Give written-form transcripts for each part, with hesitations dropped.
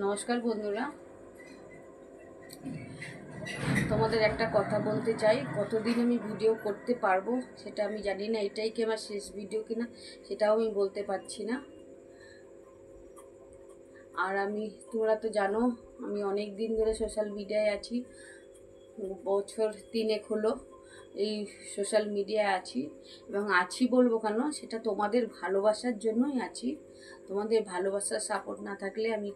নমস্কার বন্ধুরা, তোমাদের একটা কথা বলতে চাই। কতদিন আমি ভিডিও করতে পারবো সেটা আমি জানি না, এটাই কি আমার শেষ ভিডিও কিনা সেটাও আমি বলতে পারছি না। আর তোমরা তো জানো আমি অনেক দিন ধরে সোশ্যাল মিডিয়ায় আছি, বছর 3 হলো এই সোশ্যাল মিডিয়ায় আছি। এবং আছি বলবো কেন, সেটা তোমাদের ভালোবাসার জন্যই আছি। তোমাদের ভালোবাসার সাপোর্ট না থাকলে আমি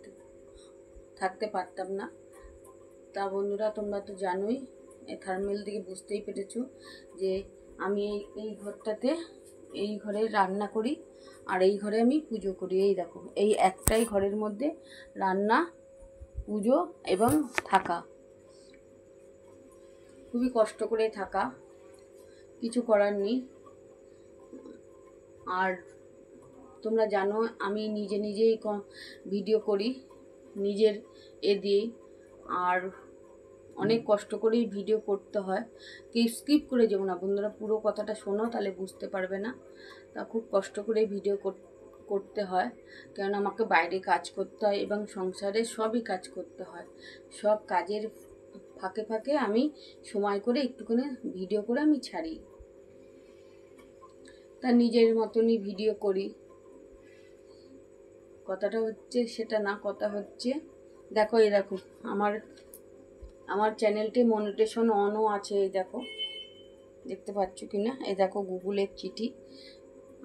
থাকতে পারতাম না। তা বন্ধুরা, তোমরা তো জানোই, থার্মেল থেকে বুঝতেই পেরেছো যে আমি এই ঘরটাতে, এই ঘরে রান্না করি আর এই ঘরে আমি পুজো করি। এই দেখো, এই একটাই ঘরের মধ্যে রান্না, পুজো এবং থাকা, খুবই কষ্ট করে থাকা, কিছু করার নেই। আর তোমরা জানো আমি নিজেই ভিডিও করি, নিজের দিয়েই। আর অনেক কষ্ট করেই ভিডিও করতে হয়, কেউ স্কিপ করে যাবো না বন্ধুরা, পুরো কথাটা শোনো তাহলে বুঝতে পারবে না। তা খুব কষ্ট করে ভিডিও করতে হয়, কারণ আমাকে বাইরে কাজ করতে হয় এবং সংসারে সবই কাজ করতে হয়। সব কাজের ফাঁকে ফাঁকে আমি সময় করে একটুখানি ভিডিও করে আমি ছাড়ি। তা নিজের মতনই ভিডিও করি। কথাটা হচ্ছে সেটা না, কথা হচ্ছে দেখো, এই দেখো আমার চ্যানেলটি মনিটেশন অনও আছে। এই দেখো, দেখতে পাচ্ছ কি না? এই দেখো গুগলের চিঠি,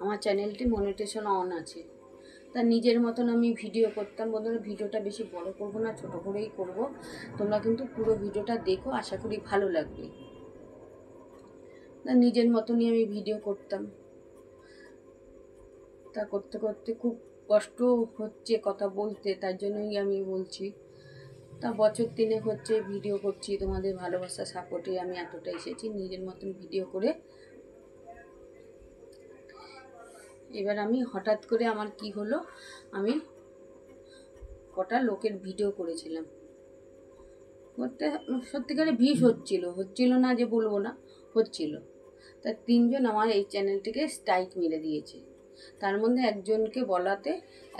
আমার চ্যানেলটি মনিটেশন অন আছে। তা নিজের মতন আমি ভিডিও করতাম বন্ধুরা। ভিডিওটা বেশি বড় করব না, ছোট করেই করব। তোমরা কিন্তু পুরো ভিডিওটা দেখো, আশা করি ভালো লাগবে। তা নিজের মতনই আমি ভিডিও করতাম। তা করতে করতে খুব কষ্ট হচ্ছে কথা বলতে, তার জন্যই আমি বলছি। তা বছর 3 হচ্ছে ভিডিও করছি, তোমাদের ভালোবাসা সাপোর্টে আমি এতটা এসেছি নিজের মতন ভিডিও করে। এবার আমি হঠাৎ করে আমার কি হলো, আমি কটা লোকের ভিডিও করেছিলাম, করতে সত্যিকারে ভিউজ হচ্ছিল না যে বলবো না, হচ্ছিল। তা 3 জন আমার এই চ্যানেলটিকে স্ট্রাইক মেরে দিয়েছে। তার মধ্যে একজনকে বলাতে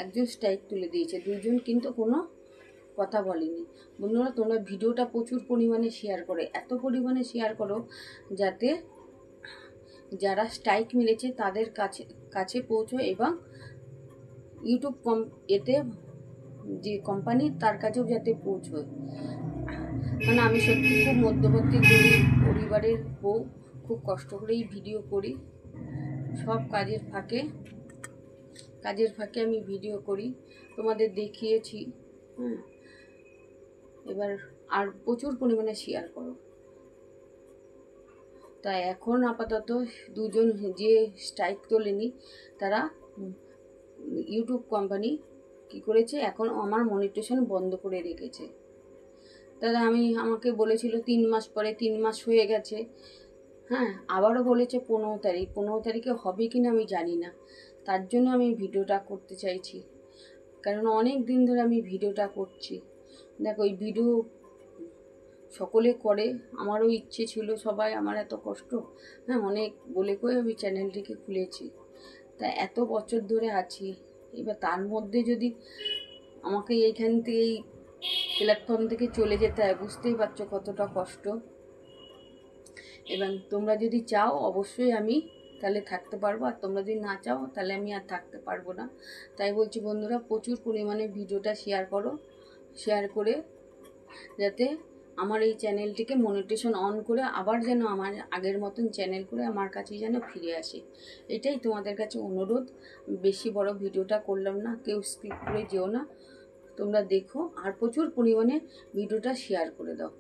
একজন স্ট্রাইক তুলে দিয়েছে, 2 জন কিন্তু কোনো কথা বলেনি। বন্ধুরা, তোমরা ভিডিওটা প্রচুর পরিমাণে শেয়ার করো, এত পরিমাণে শেয়ার করো যাতে যারা স্ট্রাইক মেরেছে তাদের কাছে পৌঁছয় এবং ইউটিউব এতে যে কোম্পানি তার কাছেও যাতে পৌঁছয়। মানে আমি সত্যি খুব মধ্যবর্তী গরিব পরিবারের বউ, খুব কষ্ট করেই ভিডিও করি। সব কাজের ফাঁকে আমি ভিডিও করি, তোমাদের দেখিয়েছি। এবার আর প্রচুর পরিমাণে শেয়ার করো। তাই এখন আপাতত 2 জন যে স্ট্রাইক তোলেনি, তারা ইউটিউব কোম্পানি কি করেছে, এখন আমার মনিটেশন বন্ধ করে রেখেছে। দাদা আমাকে বলেছিল 3 মাস পরে, 3 মাস হয়ে গেছে। আবারও বলেছে 15 তারিখে হবে কিনা আমি জানি না। তার জন্য আমি ভিডিওটা করতে চাইছি, কারণ অনেক দিন ধরে আমি ভিডিওটা করছি। দেখো, এই ভিডিও সকলে করে, আমারও ইচ্ছে ছিল, সবাই আমার এত কষ্ট, অনেক বলে কয়ে আমি চ্যানেলটিকে খুলেছি। তা এত বছর ধরে আছি, এবার তার মধ্যে যদি আমাকে এইখান থেকে, এই প্ল্যাটফর্ম থেকে চলে যেতে হয়, বুঝতেই পারছো কতটা কষ্ট। এবং তোমরা যদি চাও অবশ্যই আমি তাহলে থাকতে পারবো, আর তোমরা যদি না চাও তাহলে আমি আর থাকতে পারবো না। তাই বলছি বন্ধুরা, প্রচুর পরিমাণে ভিডিওটা শেয়ার করো, শেয়ার করে যাতে আমার এই চ্যানেলটিকে মনিটেশন অন করে আবার যেন আমার আগের মতন চ্যানেল করে আমার কাছে যেন ফিরে আসে। এটাই তোমাদের কাছে অনুরোধ। বেশি বড় ভিডিওটা করলাম না, কেউ স্কিপ করে যেও না, তোমরা দেখো আর প্রচুর পরিমাণে ভিডিওটা শেয়ার করে দাও।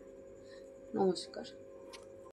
নমস্কার।